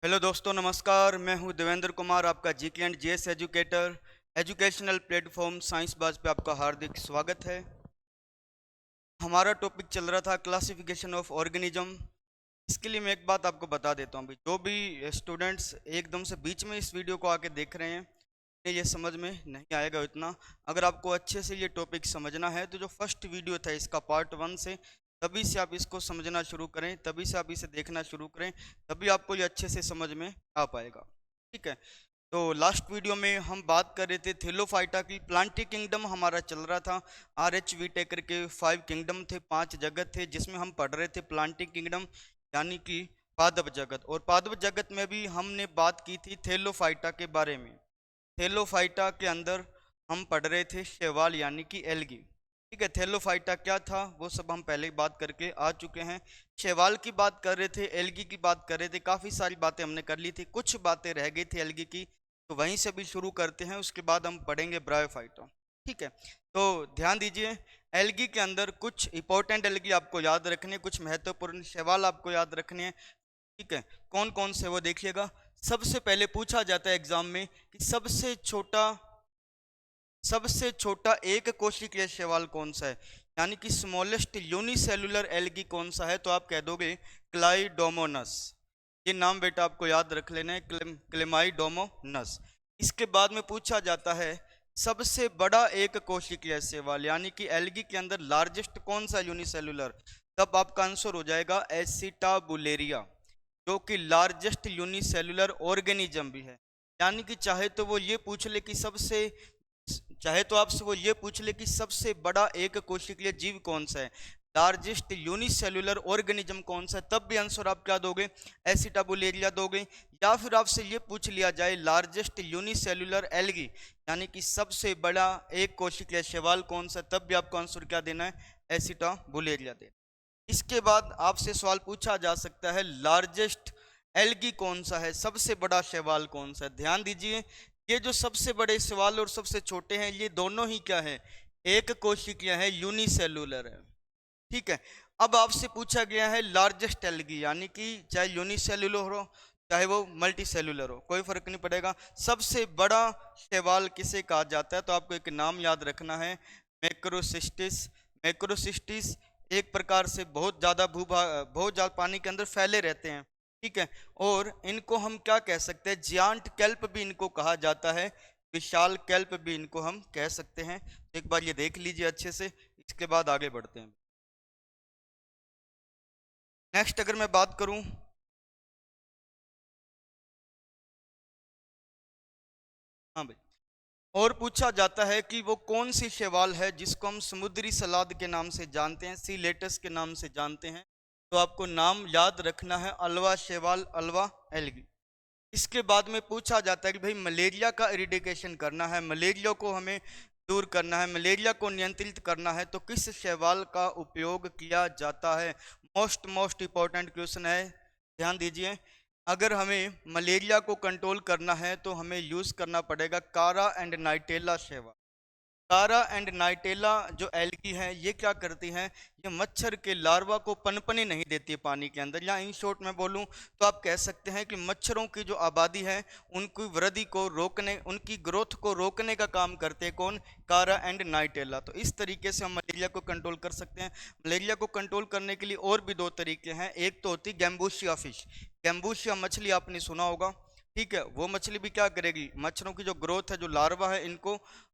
Hello दोस्तों, नमस्कार। मैं हूं देवेंद्र कुमार, आपका GK and GS educator. Educational platform science बाज पे आपका हार्दिक स्वागत है। हमारा टॉपिक चल रहा था क्लासिफिकेशन ऑफ ऑर्गेनिज्म। इसके लिए मैं एक बात आपको बता देता हूं, जो भी स्टूडेंट्स एकदम से बीच में इस वीडियो को आके देख रहे हैं, ये समझ में नहीं आएगा इतना। अगर आपको अच्छे से ये टॉपिक समझना है तो जो फर्स्ट वीडियो था इसका पार्ट 1 से, तभी से आप इसको समझना शुरू करें, तभी से आप इसे देखना शुरू करें, तभी आपको ये अच्छे से समझ में आ पाएगा। ठीक है। तो लास्ट वीडियो में हम बात कर रहे थे थेलोफाइटा की। प्लांटी किंगडम हमारा चल रहा था। R.H. विटेकर के 5 किंगडम थे, 5 जगत थे, जिसमें हम पढ़ रहे थे प्लांटी किंगडम यानी कि पादप जगत। और पादप जगत में भी हमने बात की थी थेलोफाइटा के बारे में। थेलोफाइटा के अंदर हम पढ़ रहे थे शैवाल यानी कि एल्गी। ठीक है। थेलोफाइटा क्या था वो सब हम पहले ही बात करके आ चुके हैं। शैवाल की बात कर रहे थे, एल्गी की बात कर रहे थे, काफ़ी सारी बातें हमने कर ली थी, कुछ बातें रह गई थी एल्गी की, तो वहीं से भी शुरू करते हैं। उसके बाद हम पढ़ेंगे ब्रायोफाइटा। ठीक है। तो ध्यान दीजिए, एल्गी के अंदर कुछ इंपॉर्टेंट एल्गी आपको याद रखने हैं, कुछ महत्वपूर्ण शैवाल आपको याद रखने हैं। ठीक है। कौन कौन से वो देखिएगा। सबसे पहले पूछा जाता है एग्जाम में कि सबसे छोटा एक कोशिकीय शैवाल कौन सा है, यानी कि स्मॉलेस्ट यूनिसेलुलर एल्गी कौन सा है, तो आप कह दोगे क्लाइडोमोनस। ये नाम बेटा आपको याद रख लेना है, क्लेमाइडोमोनस। इसके बाद में पूछा जाता है सबसे बड़ा एक कोशिकीय शैवाल, यानी कि एल्गी के अंदर लार्जेस्ट कौन सा यूनिसेलुलर, तब आपका आंसर हो जाएगा एसिटाबुलेरिया, जो कि लार्जेस्ट यूनिसेलुलर ऑर्गेनिज्म भी है। यानी कि चाहे तो आपसे वो ये पूछ ले कि सबसे बड़ा एक कोशिकीय जीव कौन सा है, लार्जेस्ट यूनिसेलुलर ऑर्गेनिज्म कौन सा है, तब भी आंसर आप क्या दोगे, एसिटाबुलेरिया दोगे। या फिर आपसे ये पूछ लिया जाए लार्जेस्ट यूनिसेलुलर एल्गी, यानी कि सबसे बड़ा एक कोशिकीय शैवाल कौन सा, तब भी आपको आंसर क्या देना है, एसिटाबुलेरिया देना। इसके बाद आपसे सवाल पूछा जा सकता है लार्जेस्ट एल्गी कौन सा है, सबसे बड़ा शैवाल कौन सा है। ध्यान दीजिए, ये जो सबसे बड़े शैवाल और सबसे छोटे हैं, ये दोनों ही क्या है, एक कोशिकीय है, यूनिसेलुलर है। ठीक है। अब आपसे पूछा गया है लार्जेस्ट एल्गी, यानी कि चाहे यूनिसेलुलर हो चाहे वो मल्टी सेलुलर हो, कोई फर्क नहीं पड़ेगा, सबसे बड़ा शैवाल किसे कहा जाता है, तो आपको एक नाम याद रखना है, मैक्रोसिस्टिस। मैक्रोसिस्टिस एक प्रकार से बहुत ज़्यादा पानी के अंदर फैले रहते हैं। ठीक है। और इनको हम क्या कह सकते हैं, जियांट कैल्प भी इनको कहा जाता है, विशाल कैल्प भी इनको हम कह सकते हैं। एक बार ये देख लीजिए अच्छे से, इसके बाद आगे बढ़ते हैं। नेक्स्ट अगर मैं बात करूं, हाँ भाई, और पूछा जाता है कि वो कौन सी शैवाल है जिसको हम समुद्री सलाद के नाम से जानते हैं, सी लेटस के नाम से जानते हैं, तो आपको नाम याद रखना है अल्वा शैवाल, अल्वा एल्गी। इसके बाद में पूछा जाता है कि भाई मलेरिया का इरिडिकेशन करना है, मलेरिया को हमें दूर करना है, मलेरिया को नियंत्रित करना है, तो किस शैवाल का उपयोग किया जाता है। मोस्ट इंपॉर्टेंट क्वेश्चन है, ध्यान दीजिए। अगर हमें मलेरिया को कंट्रोल करना है तो हमें यूज़ करना पड़ेगा कारा एंड नाइटेला शैवाल। कारा एंड नाइटेला जो एल्गी है, ये क्या करती हैं, ये मच्छर के लार्वा को पनपने नहीं देती है पानी के अंदर, या इन शॉर्ट में बोलूं तो आप कह सकते हैं कि मच्छरों की जो आबादी है उनकी वृद्धि को रोकने, उनकी ग्रोथ को रोकने का काम करते हैं कौन, कारा एंड नाइटेला। तो इस तरीके से हम मलेरिया को कंट्रोल कर सकते हैं। मलेरिया को कंट्रोल करने के लिए और भी दो तरीके हैं। एक तो होती गैम्बूशिया फिश, गैम्बूशिया मछली आपने सुना होगा। ठीक है। वो मछली भी क्या करेगी, मच्छरों की जो ग्रोथ है, जो लार्वा है,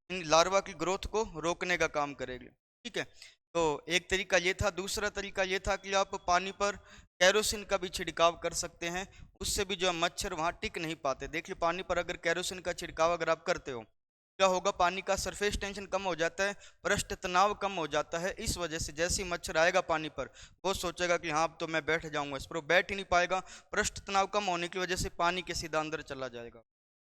इन लार्वा की ग्रोथ को रोकने का काम करेगी। ठीक है। तो एक तरीका ये था। दूसरा तरीका ये था कि आप पानी पर कैरोसिन का भी छिड़काव कर सकते हैं, उससे भी जो है मच्छर वहाँ टिक नहीं पाते। देखिए, पानी पर अगर कैरोसिन का छिड़काव अगर आप करते हो, क्या होगा, पानी का सरफेस टेंशन कम हो जाता है, पृष्ठ तनाव कम हो जाता है। इस वजह से जैसे ही मच्छर आएगा पानी पर, वो सोचेगा कि हाँ अब तो मैं बैठ जाऊंगा, इस पर वो बैठ ही नहीं पाएगा, पृष्ठ तनाव कम होने की वजह से पानी के सीधा अंदर चला जाएगा।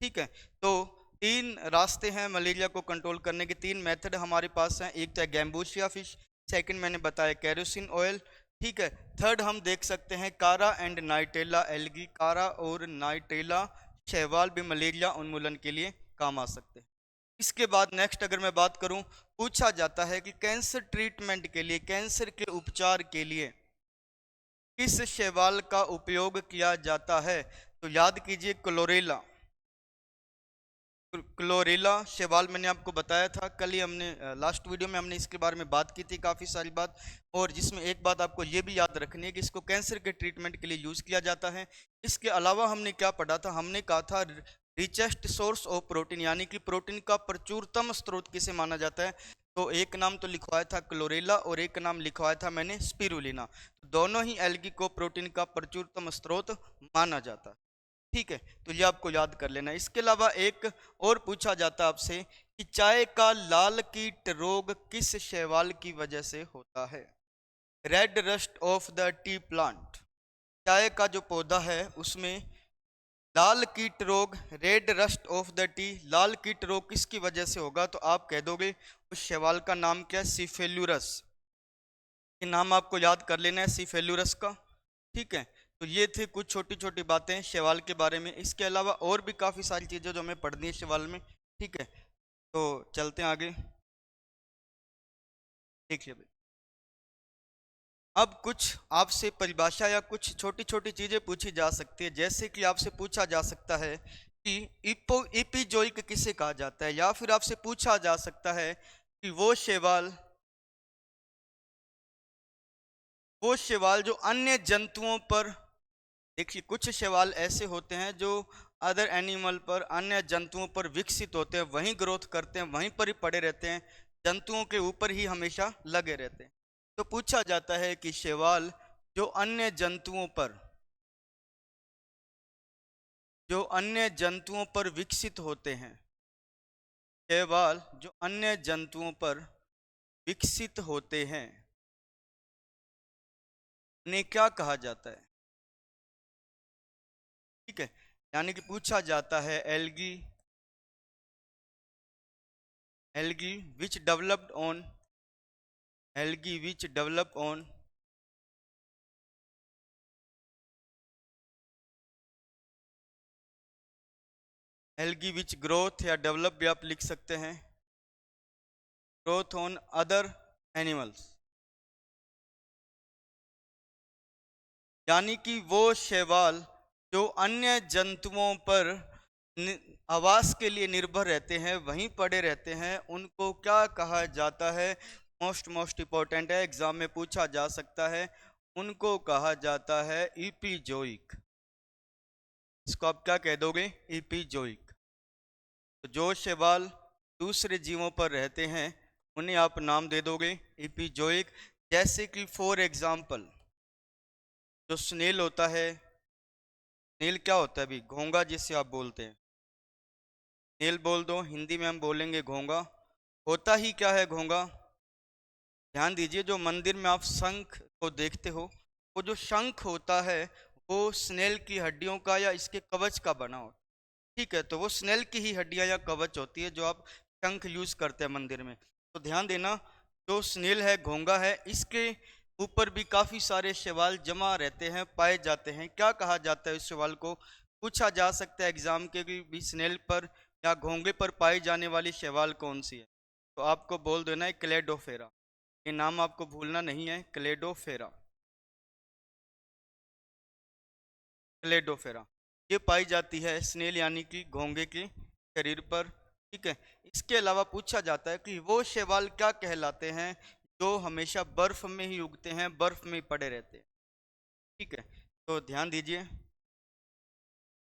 ठीक है। तो 3 रास्ते हैं मलेरिया को कंट्रोल करने के, 3 मेथड हमारे पास हैं। एक तो है गैम्बूशिया फिश, सेकंड मैंने बताया कैरोसिन ऑयल। ठीक है। थर्ड हम देख सकते हैं कारा एंड नाइटेला एल्गी, कारा और नाइटेला शैवाल भी मलेरिया उन्मूलन के लिए काम आ सकते हैं। इसके बाद नेक्स्ट अगर मैं बात करूं, पूछा जाता है कि कैंसर ट्रीटमेंट के लिए, कैंसर के उपचार के लिए किस शैवाल का उपयोग किया जाता है, तो याद कीजिए क्लोरेला। क्लोरेला शैवाल मैंने आपको बताया था कल ही, हमने लास्ट वीडियो में हमने इसके बारे में बात की थी काफ़ी सारी बात। और जिसमें एक बात आपको ये भी याद रखनी है कि इसको कैंसर के ट्रीटमेंट के लिए यूज़ किया जाता है। इसके अलावा हमने क्या पढ़ा था, हमने कहा था रिचेस्ट सोर्स ऑफ प्रोटीन, यानी कि प्रोटीन का प्रचुरतम स्रोत किसे माना जाता है। तो एक नाम तो लिखवाया था क्लोरेला और एक नाम लिखवाया था मैंने स्पिरुलिना। दोनों ही एल्गी को प्रोटीन का प्रचुरतम स्रोत माना जाता है। ठीक है, तो ये आपको याद कर लेना। इसके अलावा एक और पूछा जाता है आपसे कि चाय का लाल कीट रोग किस शैवाल की वजह से होता है। Red rust of the tea plant, चाय का जो पौधा है उसमें लाल कीट रोग, red rust of the tea, लाल कीट रोग किसकी वजह से होगा। तो आप कह दोगे उस शैवाल का नाम क्या है, सिफेल्यूरस। ये नाम आपको याद कर लेना है सिफेल्यूरस का। ठीक है, तो ये थे कुछ छोटी छोटी बातें शैवाल के बारे में। इसके अलावा और भी काफ़ी सारी चीज़ें जो हमें पढ़नी है शैवाल में। ठीक है, तो चलते हैं आगे। देखिए भाई, अब कुछ आपसे परिभाषा या कुछ छोटी छोटी चीज़ें पूछी जा सकती है। जैसे कि आपसे पूछा जा सकता है कि इपिजोइक किसे कहा जाता है, या फिर आपसे पूछा जा सकता है कि वो शैवाल जो अन्य जंतुओं पर, देखिए कुछ शैवाल ऐसे होते हैं जो अदर एनिमल पर, अन्य जंतुओं पर विकसित होते हैं, वहीं ग्रोथ करते हैं, वहीं पर ही पड़े रहते हैं, जंतुओं के ऊपर ही हमेशा लगे रहते हैं। तो पूछा जाता है कि शैवाल जो अन्य जंतुओं पर विकसित होते हैं, शैवाल जो अन्य जंतुओं पर विकसित होते हैं, उन्हें क्या कहा जाता है। ठीक है, यानी कि पूछा जाता है algae which developed on algae which develop on algae which growth, या डेवलप भी आप लिख सकते हैं, ग्रोथ ऑन अदर एनिमल्स। यानी कि वो शैवाल जो अन्य जंतुओं पर आवास के लिए निर्भर रहते हैं, वहीं पड़े रहते हैं, उनको क्या कहा जाता है। मोस्ट इंपॉर्टेंट है, एग्जाम में पूछा जा सकता है। उनको कहा जाता है इपिजोइक। इसको आप क्या कह दोगे, इपिजोइक। तो जो शैवाल दूसरे जीवों पर रहते हैं उन्हें आप नाम दे दोगे इपिजोइक। जैसे कि फॉर एग्जाम्पल जो स्नेल होता है, स्नेल क्या होता है अभी, घोंगा जिसे आप बोलते हैं, स्नेल बोल दो, हिंदी में हम बोलेंगे घोंगा। होता ही क्या है घोंगा, ध्यान दीजिए, जो मंदिर में आप शंख को देखते हो, वो जो शंख होता है वो स्नेल की हड्डियों का या इसके कवच का बना हो। ठीक है, तो वो स्नेल की ही हड्डियां या कवच होती है जो आप शंख यूज करते हैं मंदिर में। तो ध्यान देना, जो स्नेल है, घोंगा है, इसके ऊपर भी काफी सारे शैवाल जमा रहते हैं, पाए जाते हैं। क्या कहा जाता है उस शैवाल को, पूछा जा सकता है एग्जाम के भी स्नेल पर या घोंगे पर पाई जाने वाली शैवाल कौन सी है। तो आपको बोल देना है क्लेडोफेरा। ये नाम आपको भूलना नहीं है, क्लेडोफेरा। क्लेडोफेरा ये पाई जाती है स्नेल यानी कि घोंगे के शरीर पर। ठीक है, इसके अलावा पूछा जाता है कि वो शैवाल क्या कहलाते हैं जो हमेशा बर्फ में ही उगते हैं, बर्फ में ही पड़े रहते हैं। ठीक है, तो ध्यान दीजिए,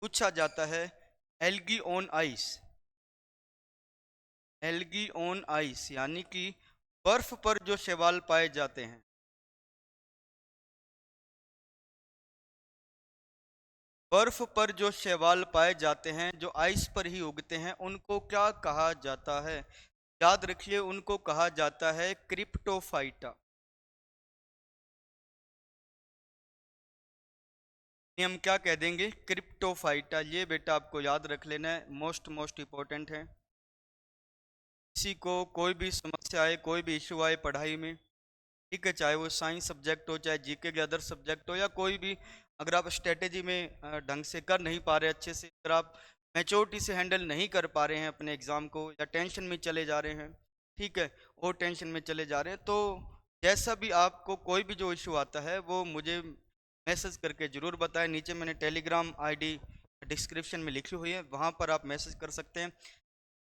पूछा जाता है algae on ice. Algae on ice यानी कि बर्फ पर जो शैवाल पाए जाते हैं, बर्फ पर जो शैवाल पाए जाते हैं जो आइस पर ही उगते हैं, उनको क्या कहा जाता है। याद रखिए, उनको कहा जाता है क्रिप्टोफाइटा। हम क्या कह देंगे, क्रिप्टोफाइटा। ये बेटा आपको याद रख लेना है, मोस्ट इंपॉर्टेंट है। किसी को कोई भी समस्या आए, कोई भी इशू आए पढ़ाई में, ठीक है, चाहे वो साइंस सब्जेक्ट हो, चाहे जीके के अदर सब्जेक्ट हो, या कोई भी, अगर आप स्ट्रेटेजी में ढंग से कर नहीं पा रहे अच्छे से, अगर आप मैच्योरिटी से हैंडल नहीं कर पा रहे हैं अपने एग्ज़ाम को, या टेंशन में चले जा रहे हैं, ठीक है, और टेंशन में चले जा रहे हैं, तो जैसा भी आपको कोई भी जो इशू आता है वो मुझे मैसेज करके ज़रूर बताएं। नीचे मैंने टेलीग्राम आईडी डिस्क्रिप्शन में लिखी हुई है, वहाँ पर आप मैसेज कर सकते हैं।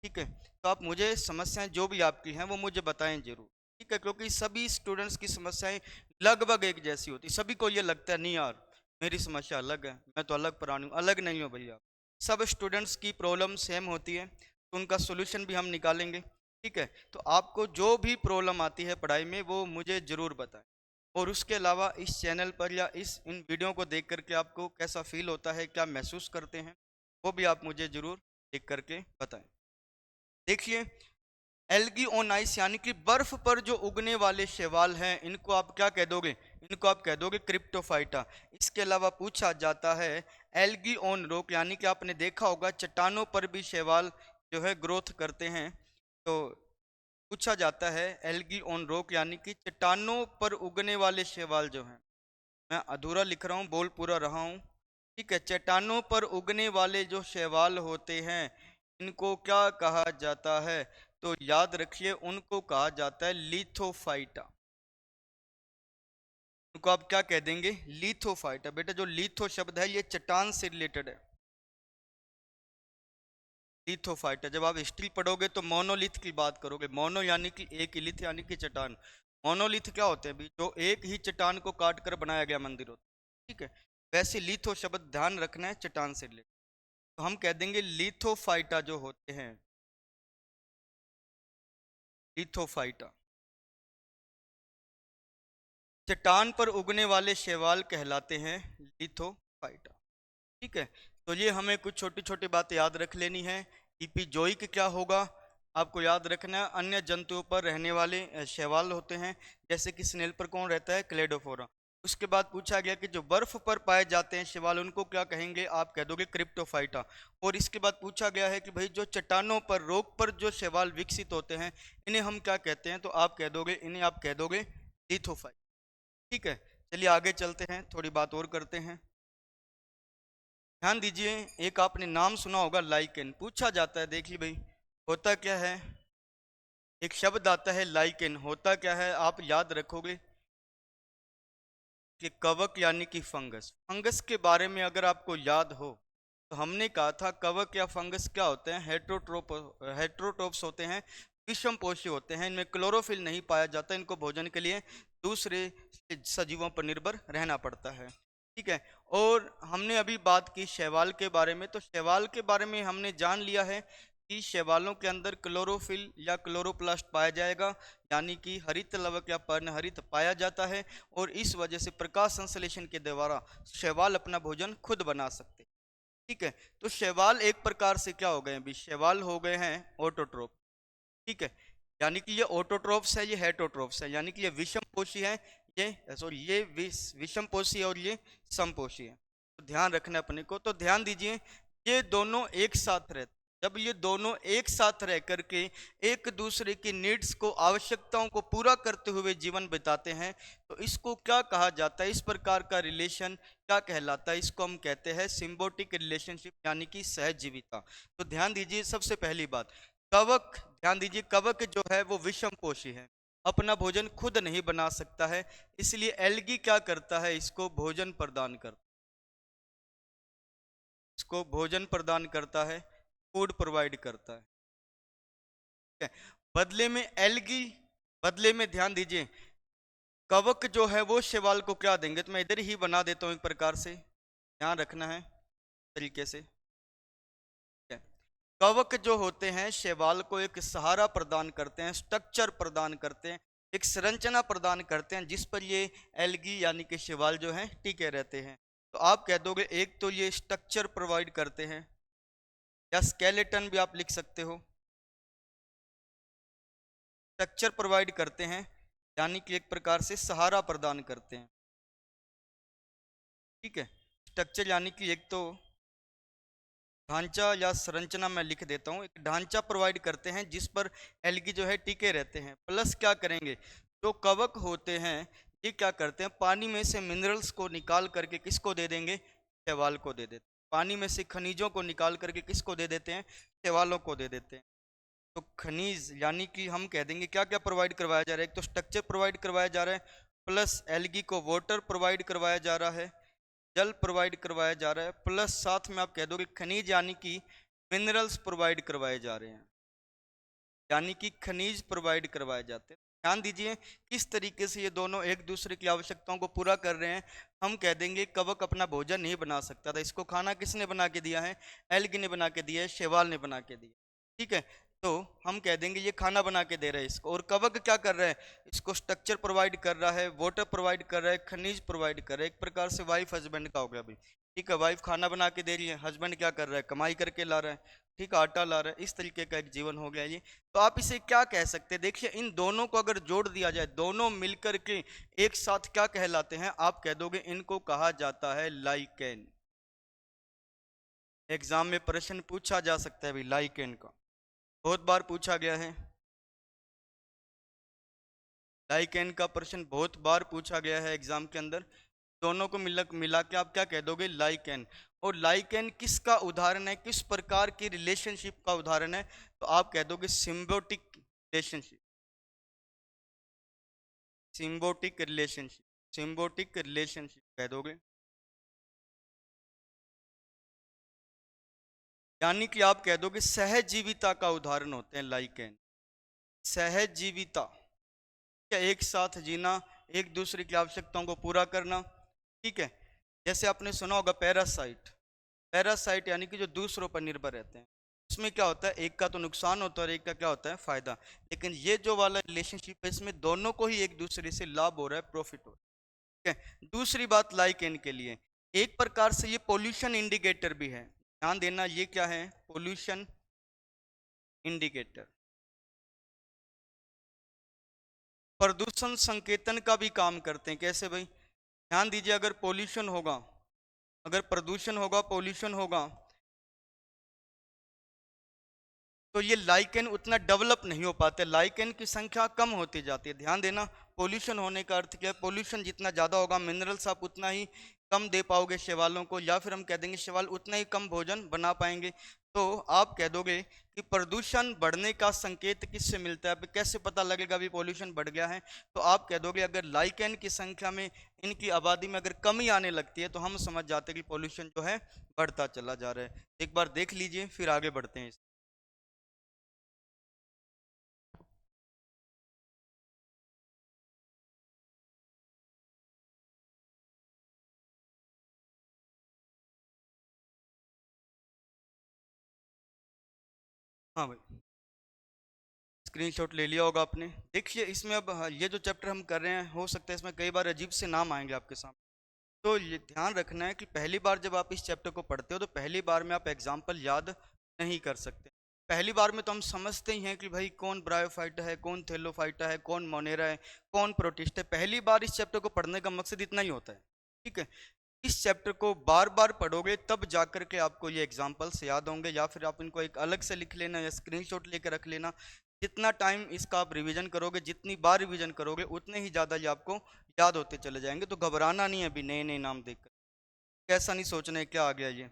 ठीक है, तो आप मुझे समस्याएं जो भी आपकी हैं वो मुझे बताएं ज़रूर। ठीक है, क्योंकि सभी स्टूडेंट्स की समस्याएं लगभग एक जैसी होती, सभी को ये लगता है नहीं यार मेरी समस्या अलग है, मैं तो अलग प्राणी हूँ। अलग नहीं हो भैया, सब स्टूडेंट्स की प्रॉब्लम सेम होती है, तो उनका सोल्यूशन भी हम निकालेंगे। ठीक है, तो आपको जो भी प्रॉब्लम आती है पढ़ाई में वो मुझे ज़रूर बताएं। और उसके अलावा इस चैनल पर या इन वीडियो को देख करके आपको कैसा फील होता है, क्या महसूस करते हैं, वो भी आप मुझे ज़रूर देख करके बताएं। देखिए, एल्गी ऑन आइस यानी कि बर्फ पर जो उगने वाले शैवाल हैं, इनको आप क्या कह दोगे? इनको आप कह दोगे क्रिप्टोफाइटा। इसके अलावा पूछा जाता है एल्गी ऑन रॉक, यानी कि आपने देखा होगा चट्टानों पर भी शैवाल जो है ग्रोथ करते हैं। तो पूछा जाता है एल्गी ऑन रॉक यानी कि चट्टानों पर उगने वाले शैवाल जो हैं, मैं अधूरा लिख रहा हूँ, बोल पूरा रहा हूँ। ठीक है, चट्टानों पर उगने वाले जो शैवाल होते हैं इनको क्या कहा जाता है? तो याद रखिए, उनको कहा जाता है लिथोफाइटा। उनको आप क्या कह देंगे? लिथोफाइटा। बेटा जो लिथो शब्द है ये चट्टान से रिलेटेड है। लिथोफाइटा, जब आप हिस्ट्री पढ़ोगे तो मोनोलिथ की बात करोगे। मोनो यानी कि एक ही, लिथ यानी कि चट्टान। मोनोलिथ क्या होते हैं भी? जो एक ही चट्टान को काट कर बनाया गया मंदिर होता है। ठीक है, वैसे लिथो शब्द ध्यान रखना है चट्टान से रिलेटेड, तो हम कह देंगे लिथोफाइटा जो होते हैं, लिथोफाइटा चट्टान पर उगने वाले शैवाल कहलाते हैं लिथोफाइटा। ठीक है, तो ये हमें कुछ छोटी छोटी बातें याद रख लेनी है। इपिजोइक क्या होगा आपको याद रखना है। अन्य जंतुओं पर रहने वाले शैवाल होते हैं, जैसे कि स्नेल पर कौन रहता है? क्लेडोफोरा। उसके बाद पूछा गया कि जो बर्फ पर पाए जाते हैं शैवाल उनको क्या कहेंगे? आप कह दोगे क्रिप्टोफाइटा। और इसके बाद पूछा गया है कि भाई जो चट्टानों पर, रोक पर जो शैवाल विकसित होते हैं इन्हें हम क्या कहते हैं? तो आप कह दोगे, इन्हें आप कह दोगे लिथोफाइट। ठीक है, चलिए आगे चलते हैं, थोड़ी बात और करते हैं। ध्यान दीजिए, एक आपने नाम सुना होगा लाइकेन। पूछा जाता है, देखिए भाई होता क्या है, एक शब्द आता है लाइकेन, होता क्या है? आप याद रखोगे कि कवक यानी कि फंगस। फंगस के बारे में अगर आपको याद हो तो हमने कहा था कवक या फंगस क्या होते हैं? हेट्रोट्रोप्स होते हैं, विषमपोषी होते हैं। इनमें क्लोरोफिल नहीं पाया जाता, इनको भोजन के लिए दूसरे सजीवों पर निर्भर रहना पड़ता है। ठीक है, और हमने अभी बात की शैवाल के बारे में, तो शैवाल के बारे में हमने जान लिया है कि शैवालों के अंदर क्लोरोफिल या क्लोरोप्लास्ट पाया जाएगा, यानी कि हरित लवक या पर्णहरित पाया जाता है, और इस वजह से प्रकाश संश्लेषण के द्वारा शैवाल अपना भोजन खुद बना सकते हैं। ठीक है, तो शैवाल एक प्रकार से क्या हो गए? अभी शैवाल हो गए हैं ऑटोट्रोप। ठीक है, यानी कि ये ऑटोट्रोप्स है, ये हेटोट्रोप्स है, यानी कि ये विषम पोषी है, ये सॉरी ये विषम पोषी है और ये समपोषी है। तो ध्यान रखना अपने को। तो ध्यान दीजिए, ये दोनों एक साथ रहते, जब ये दोनों एक साथ रह करके एक दूसरे की नीड्स को, आवश्यकताओं को पूरा करते हुए जीवन बिताते हैं, तो इसको क्या कहा जाता है? इस प्रकार का रिलेशन क्या कहलाता है? इसको हम कहते हैं सिम्बोटिक रिलेशनशिप, यानी कि सहजीविता। तो ध्यान दीजिए, सबसे पहली बात, कवक, ध्यान दीजिए, कवक जो है वो विषम पोषी है, अपना भोजन खुद नहीं बना सकता है, इसलिए एल्गी क्या करता है? इसको भोजन प्रदान करता है, इसको भोजन प्रदान करता है, फूड प्रोवाइड करता है। ठीक है, बदले में एल्गी, बदले में ध्यान दीजिए, कवक जो है वो शैवाल को क्या देंगे? तो मैं इधर ही बना देता हूं एक प्रकार से, ध्यान रखना है तरीके से। कवक जो होते हैं शैवाल को एक सहारा प्रदान करते हैं, स्ट्रक्चर प्रदान करते हैं, एक संरचना प्रदान करते हैं, जिस पर ये एल्गी यानी कि शैवाल जो हैं टिके रहते हैं। तो आप कह दोगे एक तो ये स्ट्रक्चर प्रोवाइड करते हैं, या स्केलेटन भी आप लिख सकते हो। स्ट्रक्चर प्रोवाइड करते हैं यानी कि एक प्रकार से सहारा प्रदान करते हैं। ठीक है, स्ट्रक्चर यानी कि एक तो ढांचा या संरचना, मैं लिख देता हूँ, एक ढांचा प्रोवाइड करते हैं जिस पर एल्गी जो है टिके रहते हैं। प्लस क्या करेंगे, जो कवक होते हैं ये क्या करते हैं? पानी में से मिनरल्स को निकाल करके किसको दे देंगे? शैवाल को दे देते हैं। पानी में से खनिजों को निकाल करके किसको दे देते हैं? शैवालों को दे देते हैं। तो खनिज यानी कि हम कह देंगे क्या क्या प्रोवाइड करवाया जा रहा है? एक तो स्ट्रक्चर प्रोवाइड करवाया जा रहा है, प्लस एल्गी को वाटर प्रोवाइड करवाया जा रहा है, जल प्रोवाइड करवाया जा रहा है, प्लस साथ में आप कह दोगे खनिज यानी कि मिनरल्स प्रोवाइड करवाए जा रहे हैं, यानी कि खनिज प्रोवाइड करवाए जाते हैं। ध्यान दीजिए किस तरीके से ये दोनों एक दूसरे की आवश्यकताओं को पूरा कर रहे हैं। हम कह देंगे कवक अपना भोजन नहीं बना सकता था, इसको खाना किसने बना के दिया है? एल्गी ने बना के दिया है, शैवाल ने बना के दिया, ठीक है। तो हम कह देंगे ये खाना बना के दे रहे हैं इसको, और कवक क्या कर रहा है? इसको स्ट्रक्चर प्रोवाइड कर रहा है, वाटर प्रोवाइड कर रहा है, खनिज प्रोवाइड कर रहा है। एक प्रकार से वाइफ हस्बैंड का हो गया भाई, ठीक है। वाइफ खाना बना के दे रही है, हस्बैंड क्या कर रहा है? कमाई करके ला रहा है, ठीक है, आटा ला रहा है। इस तरीके का एक जीवन हो गया ये। तो आप इसे क्या कह सकते हैं? देखिए इन दोनों को अगर जोड़ दिया जाए, दोनों मिलकर के एक साथ क्या कहलाते हैं? आप कह दोगे इनको कहा जाता है लाइकेन। एग्जाम में प्रश्न पूछा जा सकता है भाई लाइकेन का, बहुत बार पूछा गया है। लाइकेन का प्रश्न बहुत बार पूछा गया है एग्जाम के अंदर। दोनों को मिला के आप क्या कह दोगे? लाइकेन। और लाइकेन किसका उदाहरण है? किस प्रकार की रिलेशनशिप का उदाहरण है? तो आप कह दोगे symbiotic relationship, symbiotic relationship, symbiotic relationship कह दोगे। यानी कि आप कह दोगे सहजीविता का उदाहरण होते हैं लाइकेन, सहजीविता, क्या एक साथ जीना, एक दूसरे की आवश्यकताओं को पूरा करना, ठीक है। जैसे आपने सुना होगा पैरासाइट, पैरासाइट यानी कि जो दूसरों पर निर्भर रहते हैं, उसमें क्या होता है? एक का तो नुकसान होता है और एक का क्या होता है? फायदा। लेकिन ये जो वाला रिलेशनशिप है इसमें दोनों को ही एक दूसरे से लाभ हो रहा है, प्रॉफिट हो रहा है, ठीक है। दूसरी बात लाइकेन के लिए, एक प्रकार से ये पोल्यूशन इंडिकेटर भी है। ध्यान देना, ये क्या है? पोल्यूशन इंडिकेटर, प्रदूषण संकेतन का भी काम करते हैं। कैसे भाई? ध्यान दीजिए, अगर पोल्यूशन होगा, अगर प्रदूषण होगा, पोल्यूशन होगा, तो ये लाइकेन उतना डेवलप नहीं हो पाते, लाइकेन की संख्या कम होती जाती है। ध्यान देना, पोल्यूशन होने का अर्थ क्या है? पोल्यूशन जितना ज़्यादा होगा, मिनरल्स आप उतना ही कम दे पाओगे शैवालों को, या फिर हम कह देंगे शैवाल उतना ही कम भोजन बना पाएंगे। तो आप कह दोगे कि प्रदूषण बढ़ने का संकेत किससे मिलता है? अब कैसे पता लगेगा अभी पोल्यूशन बढ़ गया है? तो आप कह दोगे अगर लाइकेन की संख्या में, इनकी आबादी में अगर कमी आने लगती है तो हम समझ जाते हैं कि पोल्यूशन जो है बढ़ता चला जा रहा है। एक बार देख लीजिए, फिर आगे बढ़ते हैं। हाँ भाई, स्क्रीनशॉट ले लिया होगा आपने। देखिए इसमें अब ये जो चैप्टर हम कर रहे हैं, हो सकता है इसमें कई बार अजीब से नाम आएंगे आपके सामने, तो ये ध्यान रखना है कि पहली बार जब आप इस चैप्टर को पढ़ते हो तो पहली बार में आप एग्जाम्पल याद नहीं कर सकते। पहली बार में तो हम समझते ही हैं कि भाई कौन ब्रायोफाइटा है, कौन थेलोफाइटा है, कौन मोनेरा है, कौन प्रोटिस्ट है। पहली बार इस चैप्टर को पढ़ने का मकसद इतना ही होता है, ठीक है। इस चैप्टर को बार बार पढ़ोगे तब जाकर के आपको ये एग्जाम्पल्स याद होंगे, या फिर आप इनको एक अलग से लिख लेना या स्क्रीनशॉट लेकर रख लेना। जितना टाइम इसका आप रिवीजन करोगे, जितनी बार रिवीजन करोगे, उतने ही ज़्यादा ये आपको याद होते चले जाएंगे। तो घबराना नहीं है अभी नए नए नाम देखकर, ऐसा नहीं सोचना है क्या आ गया ये।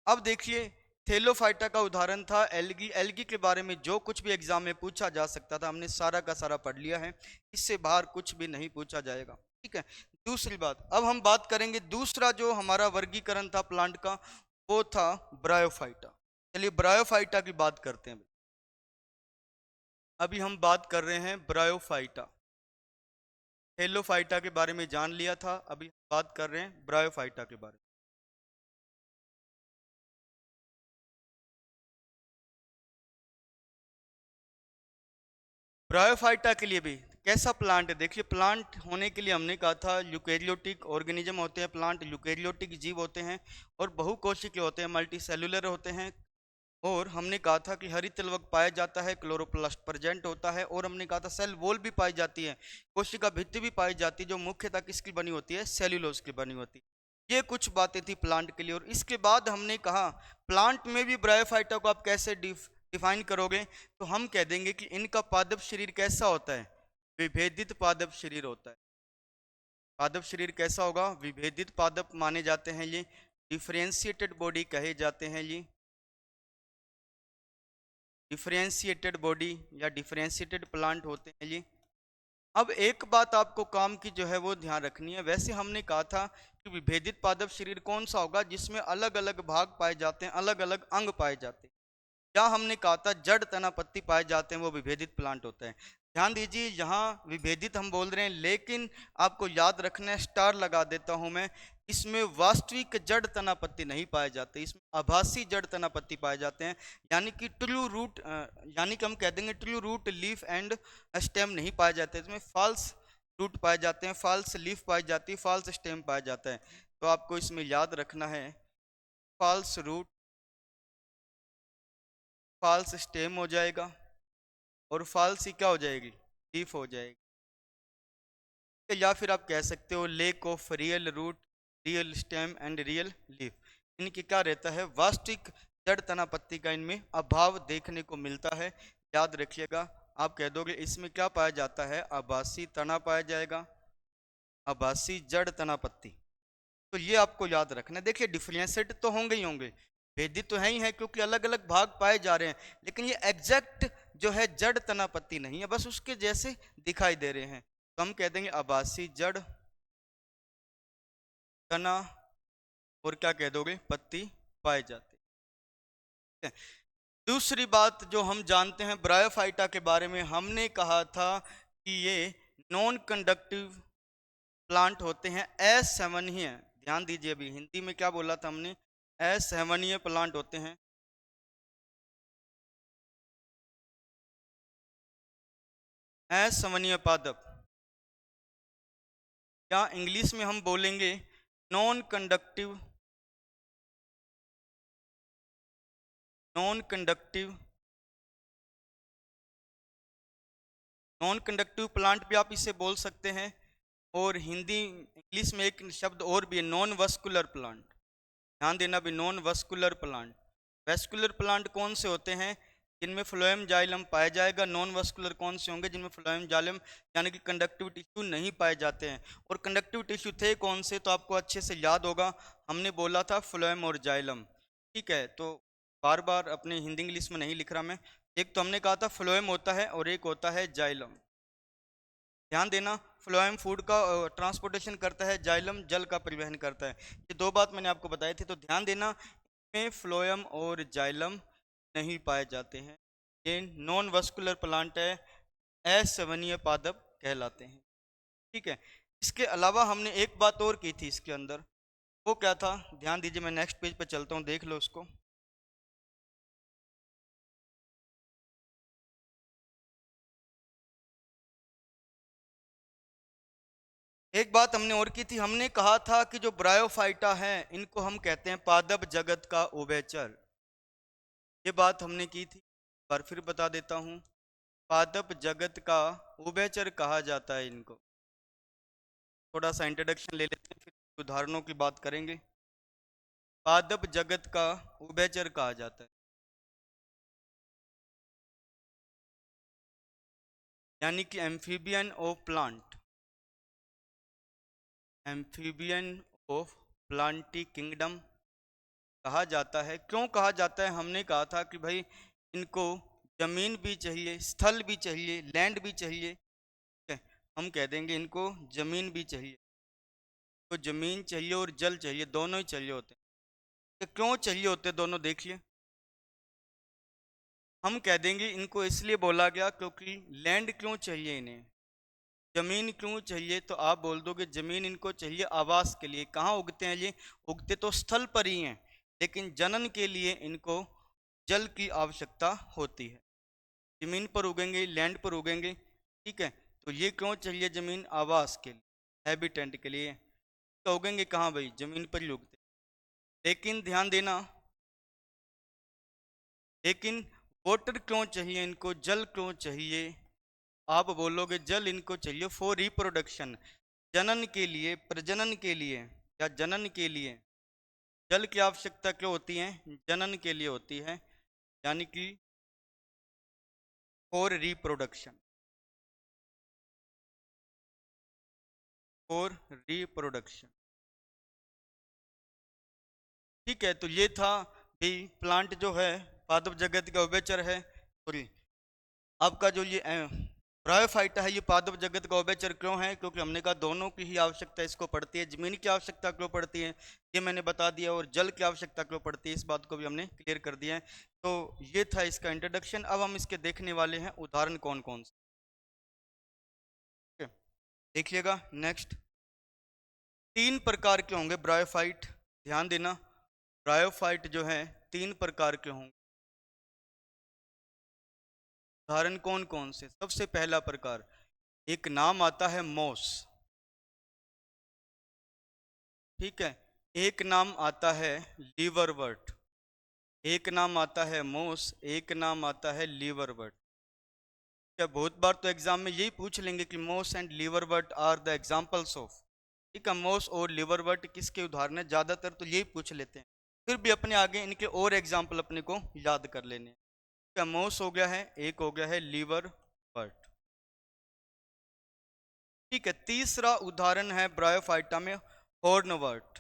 अब देखिए, थेलोफाइटा का उदाहरण था एल्गी। एल्गी के बारे में जो कुछ भी एग्जाम में पूछा जा सकता था हमने सारा का सारा पढ़ लिया है, इससे बाहर कुछ भी नहीं पूछा जाएगा, ठीक है। दूसरी बात, अब हम बात करेंगे दूसरा जो हमारा वर्गीकरण था प्लांट का, वो था ब्रायोफाइटा। चलिए ब्रायोफाइटा की बात करते हैं। अभी हम बात कर रहे हैं ब्रायोफाइटा। थेलोफाइटा के बारे में जान लिया था, अभी हम बात कर रहे हैं ब्रायोफाइटा के बारे में। ब्रायोफाइटा के लिए भी कैसा प्लांट है? देखिए प्लांट होने के लिए हमने कहा था यूकेरियोटिक ऑर्गेनिज्म होते हैं प्लांट, यूकेरियोटिक जीव होते हैं और बहुकोशिकीय होते हैं, मल्टी सेलुलर होते हैं। और हमने कहा था कि हरितलवक पाया जाता है, क्लोरोप्लास्ट प्रेजेंट होता है, और हमने कहा था सेल वॉल भी पाई जाती है, कोशिका भित्ति भी पाई जाती है, जो मुख्यतः किसकी बनी होती है? सेल्यूलोज की बनी होती है। ये कुछ बातें थी प्लांट के लिए। और इसके बाद हमने कहा प्लांट में भी ब्रायोफाइटा को आप कैसे डिफाइन करोगे? तो हम कह देंगे कि इनका पादप शरीर कैसा होता है? विभेदित पादप शरीर होता है। पादप शरीर कैसा होगा? विभेदित पादप माने जाते हैं ये, डिफरेंशिएटेड बॉडी कहे जाते हैं ये, डिफरेंशिएटेड बॉडी या डिफरेंशिएटेड प्लांट होते हैं ये। अब एक बात आपको काम की जो है वो ध्यान रखनी है। वैसे हमने कहा था कि कि विभेदित पादप शरीर कौन सा होगा जिसमें अलग अलग भाग पाए जाते हैं, अलग अलग अंग पाए जाते हैं। क्या हमने कहा था जड़ तना पत्ती पाए जाते हैं, वो विभेदित प्लांट होता है। ध्यान दीजिए, यहाँ विभेदित हम बोल रहे हैं, लेकिन आपको याद रखना है, स्टार लगा देता हूं मैं, इसमें वास्तविक जड़ तना पत्ती नहीं पाए जाते, इसमें आभासी जड़ तना पत्ती पाए जाते हैं। यानी कि ट्रू रूट, यानी कि हम कह देंगे true root leaf and stem नहीं पाए जाते, इसमें फॉल्स रूट पाए जाते हैं, फॉल्स लीफ पाई जाती है, फॉल्स स्टेम पाया जाता है। तो आपको इसमें याद रखना है, फॉल्स रूट, फॉल्स स्टेम हो जाएगा, और फॉल्स ही क्या हो जाएगी, लीफ हो जाएगी। या फिर आप कह सकते हो lack of real root, real stem and real leaf. इनकी क्या रहता है, वास्तविक जड़ तना पत्ती का इनमें अभाव देखने को मिलता है। याद रखिएगा, आप कह दोगे इसमें क्या पाया जाता है, आभासी तना पाया जाएगा, आभासी जड़ तना पत्ती। तो ये आपको याद रखना है। देखिए डिफरेंशिएट तो होंगे ही होंगे, भेदित तो है ही है, क्योंकि अलग अलग भाग पाए जा रहे हैं, लेकिन ये एग्जैक्ट जो है जड़ तना पत्ती नहीं है, बस उसके जैसे दिखाई दे रहे हैं। तो हम कह देंगे आभासी जड़ तना, और क्या कह दोगे, पत्ती पाए जाते हैं। दूसरी बात जो हम जानते हैं ब्रायोफाइटा के बारे में, हमने कहा था कि ये नॉन कंडक्टिव प्लांट होते हैं, असेवनीय। ध्यान दीजिए, अभी हिंदी में क्या बोला था हमने, असेवनीय प्लांट होते हैं, असेवनीय पादप, या इंग्लिश में हम बोलेंगे non conductive, non conductive, non conductive plant भी आप इसे बोल सकते हैं। और हिंदी इंग्लिश में एक शब्द और भी है, नॉन वस्कुलर प्लांट। ध्यान देना भी, non vascular plant. Vascular plant कौन से होते हैं, जिनमें फ्लोएम जाइलम पाया जाएगा। नॉन वस्कुलर कौन से होंगे, जिनमें फ्लोएम जाइलम यानी कि कंडक्टिव टिश्यू नहीं पाए जाते हैं। और कंडक्टिव टिश्यू थे कौन से, तो आपको अच्छे से याद होगा, हमने बोला था फ्लोएम और जाइलम। ठीक है, तो बार बार अपने हिंदी इंग्लिश में नहीं लिख रहा मैं। एक तो हमने कहा था फ्लोएम होता है और एक होता है जाइलम। ध्यान देना, फ्लोएम फूड का ट्रांसपोर्टेशन करता है, जाइलम जल का परिवहन करता है। ये दो बात मैंने आपको बताई थी, तो ध्यान देना, में फ्लोएम और जाइलम नहीं पाए जाते हैं। ये नॉन वस्कुलर प्लांट है, असेवनीय पादप कहलाते हैं। ठीक है, इसके अलावा हमने एक बात और की थी इसके अंदर, वो क्या था, ध्यान दीजिए, मैं नेक्स्ट पेज पे चलता हूँ, देख लो उसको। एक बात हमने और की थी, हमने कहा था कि जो ब्रायोफाइटा है इनको हम कहते हैं पादप जगत का उभयचर। ये बात हमने की थी, पर फिर बता देता हूँ, पादप जगत का उभयचर कहा जाता है इनको। थोड़ा सा इंट्रोडक्शन ले लेते हैं, फिर उदाहरणों की बात करेंगे। पादप जगत का उभयचर कहा जाता है, यानी कि amphibian of plant, amphibian of Plantae kingdom कहा जाता है। क्यों कहा जाता है, हमने कहा था कि भाई इनको जमीन भी चाहिए, स्थल भी चाहिए, लैंड भी चाहिए। ठीक है, हम कह देंगे इनको जमीन भी चाहिए, तो जमीन चाहिए और जल चाहिए, दोनों ही चाहिए होते हैं। तो क्यों चाहिए होते दोनों, देखिए, हम कह देंगे इनको इसलिए बोला गया क्योंकि लैंड क्यों चाहिए इन्हें, जमीन क्यों चाहिए, तो आप बोल दोगे जमीन इनको चाहिए आवास के लिए। कहाँ उगते हैं ये, उगते तो स्थल पर ही हैं, लेकिन जनन के लिए इनको जल की आवश्यकता होती है। जमीन पर उगेंगे, लैंड पर उगेंगे। ठीक है, तो ये क्यों चाहिए जमीन, आवास के लिए, हैबिटेंट के लिए। तो उगेंगे कहाँ भाई, जमीन पर ही उगते। लेकिन ध्यान देना, लेकिन वाटर क्यों चाहिए इनको, जल क्यों चाहिए, आप बोलोगे जल इनको चाहिए फॉर रिप्रोडक्शन, जनन के लिए, प्रजनन के लिए, या जनन के लिए जल की आवश्यकता क्यों होती है, जनन के लिए होती है, यानी कि फॉर रिप्रोडक्शन, फॉर रिप्रोडक्शन। ठीक है, तो ये था भी प्लांट जो है पादप जगत का उभयचर है। सॉरी, आपका जो ये ब्रायोफाइटा है ये पादप जगत का उभयचर क्यों है? क्योंकि हमने कहा दोनों की ही आवश्यकता इसको पड़ती है। जमीन की आवश्यकता क्यों पड़ती है ये मैंने बता दिया, और जल की आवश्यकता क्यों पड़ती है इस बात को भी हमने क्लियर कर दिया है। तो ये था इसका इंट्रोडक्शन। अब हम इसके देखने वाले हैं उदाहरण कौन कौन से। देखिएगा नेक्स्ट, 3 प्रकार के होंगे ब्रायोफाइट। ध्यान देना, ब्रायोफाइट जो है 3 प्रकार के होंगे। उदाहरण कौन कौन से? सबसे पहला प्रकार, एक नाम आता है मोस, ठीक है। एक नाम आता है लीवरवर्ट, एक नाम आता है मोस, एक नाम आता है लीवरवर्ट। क्या बहुत बार तो एग्जाम में यही पूछ लेंगे कि moss and liverwort are the examples of, ठीक है। मोस और लीवरवर्ट किसके उदाहरण है? ज्यादातर तो यही पूछ लेते हैं, फिर भी अपने आगे इनके और एग्जाम्पल अपने को याद कर लेने। क्या मोस हो गया है, एक हो गया है लीवरवर्ट, ठीक है। तीसरा उदाहरण है ब्रायोफाइटा में हॉर्नवर्ट,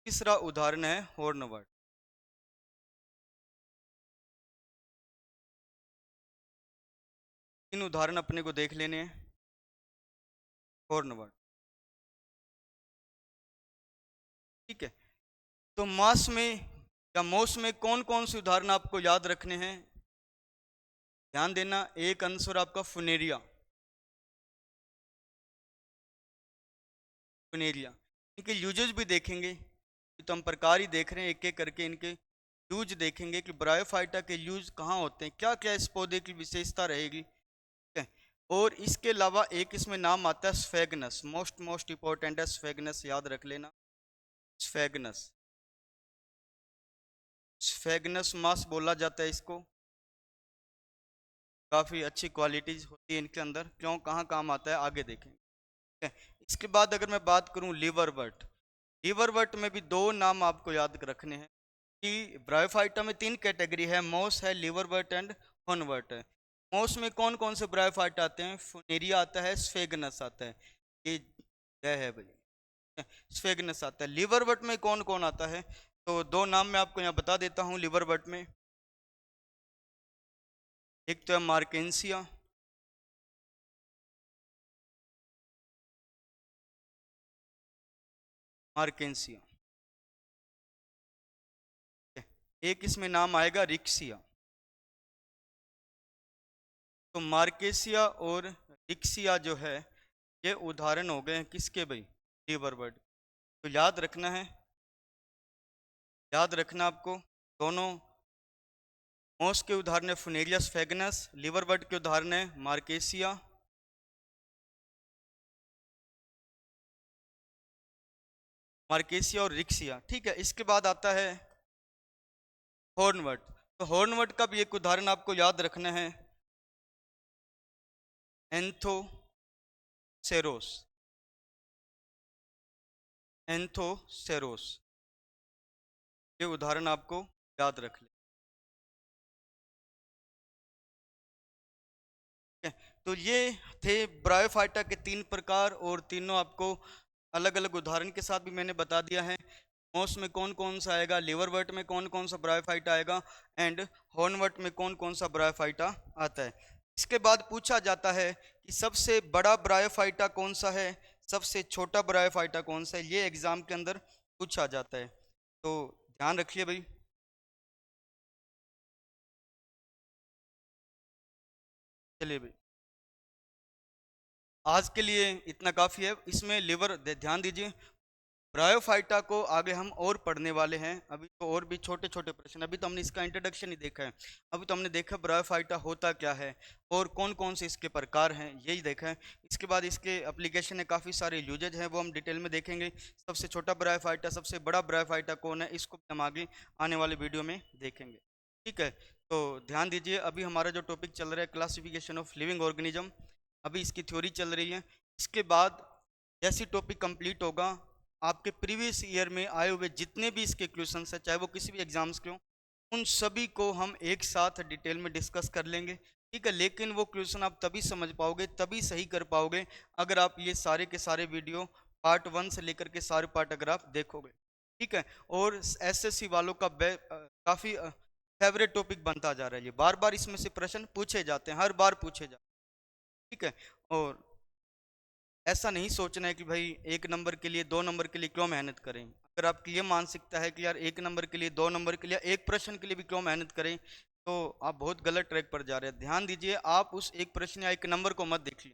तीसरा उदाहरण है हॉर्नवर्ट। तीन उदाहरण अपने को देख लेने हैं हॉर्नवर्ट, ठीक है। तो मास में या मोस में कौन कौन से उदाहरण आपको याद रखने हैं? ध्यान देना, एक आंसर आपका फुनेरिया, फुनेरिया। इनके यूजेज भी देखेंगे, तो हम प्रकार ही देख रहे हैं, एक एक करके इनके यूज देखेंगे कि ब्रायोफाइटा के यूज कहाँ होते हैं, क्या क्या इस पौधे की विशेषता रहेगी, ठीक है। और इसके अलावा एक इसमें नाम आता है स्फेगनस, मोस्ट इंपॉर्टेंट है स्फेगनस, याद रख लेना स्फेगनस। स्फेगनस मास बोला जाता है इसको, काफ़ी अच्छी क्वालिटीज होती है इनके अंदर, क्यों कहाँ काम आता है आगे देखेंगे, ठीक है। इसके बाद अगर मैं बात करूँ लीवरवर्ट, लीवरवर्ट में भी 2 नाम आपको याद रखने हैं कि ब्रायोफाइटा में 3 कैटेगरी है, मोस है, लीवरवर्ट एंड हॉर्नवर्ट है। मोस में कौन कौन से ब्रायोफाइटा आते हैं? फुनेरिया आता है, स्फेगनस आता है, ये जय है भाई, स्फेगनस आता है। लीवरवर्ट में कौन कौन आता है? तो 2 नाम मैं आपको यहाँ बता देता हूँ लीवरवर्ट में। एक तो है मार्केंसिया, मार्केंसिया, एक इसमें नाम आएगा रिक्सिया। तो मार्केसिया और रिक्सिया जो है ये उदाहरण हो गए हैं किसके भाई? लीवरवर्ट। तो याद रखना है, याद रखना आपको, दोनों मोस के उदाहरण है फुनेरिया स्फेगनस, लीवरवर्ट के उदाहरण है मार्केसिया, मार्केसिया और रिक्सिया, ठीक है। इसके बाद आता है हॉर्नवर्ट। तो हॉर्नवर्ट का भी एक उदाहरण आपको याद रखना है एंथोसेरोस, एंथोसेरोस, ये उदाहरण आपको याद रख ले, ठीक है। तो ये थे ब्रायोफाइटा के 3 प्रकार, और तीनों आपको अलग अलग उदाहरण के साथ भी मैंने बता दिया है। मोस में कौन कौन सा आएगा, लीवरवर्ट में कौन कौन सा ब्रायोफाइटा आएगा, एंड हॉर्नवर्ट में कौन कौन सा ब्रायोफाइटा आता है। इसके बाद पूछा जाता है कि सबसे बड़ा ब्रायोफाइटा कौन सा है, सबसे छोटा ब्रायोफाइटा कौन सा है, ये एग्जाम के अंदर पूछा जाता है। तो ध्यान रखिए भाई। चलिए भाई, आज के लिए इतना काफ़ी है। इसमें लिवर ध्यान दीजिए, ब्रायोफाइटा को आगे हम और पढ़ने वाले हैं। अभी तो और भी छोटे छोटे प्रश्न, अभी तो हमने इसका इंट्रोडक्शन ही देखा है, अभी तो हमने देखा ब्रायोफाइटा होता क्या है और कौन कौन से इसके प्रकार हैं, यही देखा है। इसके बाद इसके एप्लीकेशन है, काफ़ी सारे यूजेज हैं, वो हम डिटेल में देखेंगे। सबसे छोटा ब्रायोफाइटा, सबसे बड़ा ब्रायोफाइटा कौन है, इसको हम आगे आने वाले वीडियो में देखेंगे, ठीक है। तो ध्यान दीजिए, अभी हमारा जो टॉपिक चल रहा है क्लासिफिकेशन ऑफ लिविंग ऑर्गेनिज्म, अभी इसकी थ्योरी चल रही है। इसके बाद जैसे टॉपिक कंप्लीट होगा, आपके प्रीवियस ईयर में आए हुए जितने भी इसके क्वेश्चन हैं, चाहे वो किसी भी एग्जाम्स के हों, उन सभी को हम एक साथ डिटेल में डिस्कस कर लेंगे, ठीक है। लेकिन वो क्वेश्चन आप तभी समझ पाओगे, तभी सही कर पाओगे, अगर आप ये सारे के सारे वीडियो पार्ट 1 से लेकर के सारे पार्ट अगर आप देखोगे, ठीक है। और एसएससी वालों का काफ़ी फेवरेट टॉपिक बनता जा रहा है। ये बार बार इसमें से प्रश्न पूछे जाते हैं, हर बार पूछे जाते हैं, ठीक है। और ऐसा नहीं सोचना है कि भाई एक नंबर के लिए, दो नंबर के लिए क्यों मेहनत करें। अगर आपकी ये मानसिकता है कि यार एक नंबर के लिए, दो नंबर के लिए, एक प्रश्न के लिए भी क्यों मेहनत करें, तो आप बहुत गलत ट्रैक पर जा रहे हैं। ध्यान दीजिए, आप उस एक प्रश्न या एक नंबर को मत देखिए।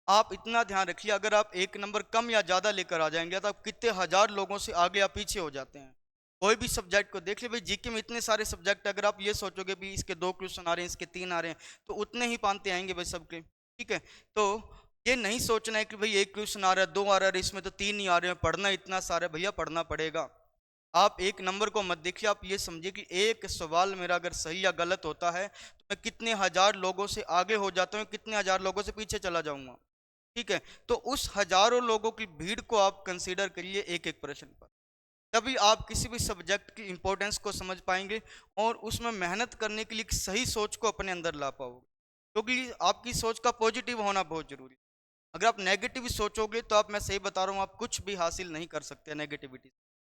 आप इतना ध्यान रखिए, अगर आप एक नंबर कम या ज्यादा लेकर आ जाएंगे तो आप कितने हजार लोगों से आगे या पीछे हो जाते हैं। कोई भी सब्जेक्ट को देख ले भाई, जीके में इतने सारे सब्जेक्ट, अगर आप ये सोचोगे भी इसके 2 क्वेश्चन आ रहे हैं, इसके 3 आ रहे हैं, तो उतने ही पांते आएंगे भाई सबके, ठीक है। तो ये नहीं सोचना है कि भाई एक क्वेश्चन आ रहा है, 2 आ रहा है, इसमें तो 3 ही आ रहे हैं, पढ़ना इतना सारा है। भैया पढ़ना पड़ेगा। आप एक नंबर को मत देखिए, आप ये समझिए कि एक सवाल मेरा अगर सही या गलत होता है तो मैं कितने हजार लोगों से आगे हो जाता हूँ, कितने हजार लोगों से पीछे चला जाऊंगा, ठीक है। तो उस हजारों लोगों की भीड़ को आप कंसीडर करिए एक एक प्रश्न पर, तभी आप किसी भी सब्जेक्ट की इंपॉर्टेंस को समझ पाएंगे और उसमें मेहनत करने के लिए एक सही सोच को अपने अंदर ला पाओगे। क्योंकि आपकी सोच का पॉजिटिव होना बहुत जरूरी है। अगर आप नेगेटिव सोचोगे तो आप, मैं सही बता रहा हूँ, आप कुछ भी हासिल नहीं कर सकते नेगेटिविटी।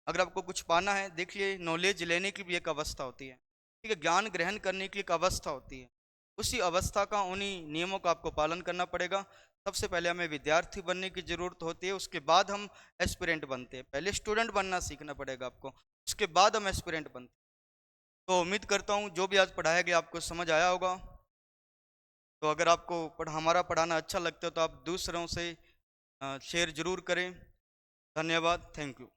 अगर आपको कुछ पाना है, देखिए नॉलेज लेने की भी एक अवस्था होती है, ठीक है, ज्ञान ग्रहण करने की एक अवस्था होती है। उसी अवस्था का, उन्हीं नियमों का आपको पालन करना पड़ेगा। सबसे पहले हमें विद्यार्थी बनने की जरूरत होती है, उसके बाद हम एस्पिरेंट बनते हैं। पहले स्टूडेंट बनना सीखना पड़ेगा आपको, उसके बाद हम एस्पिरेंट बनते हैं। तो उम्मीद करता हूँ जो भी आज पढ़ाया गया आपको समझ आया होगा। तो अगर आपको हमारा पढ़ाना अच्छा लगता है तो आप दूसरों से शेयर जरूर करें। धन्यवाद, थैंक यू।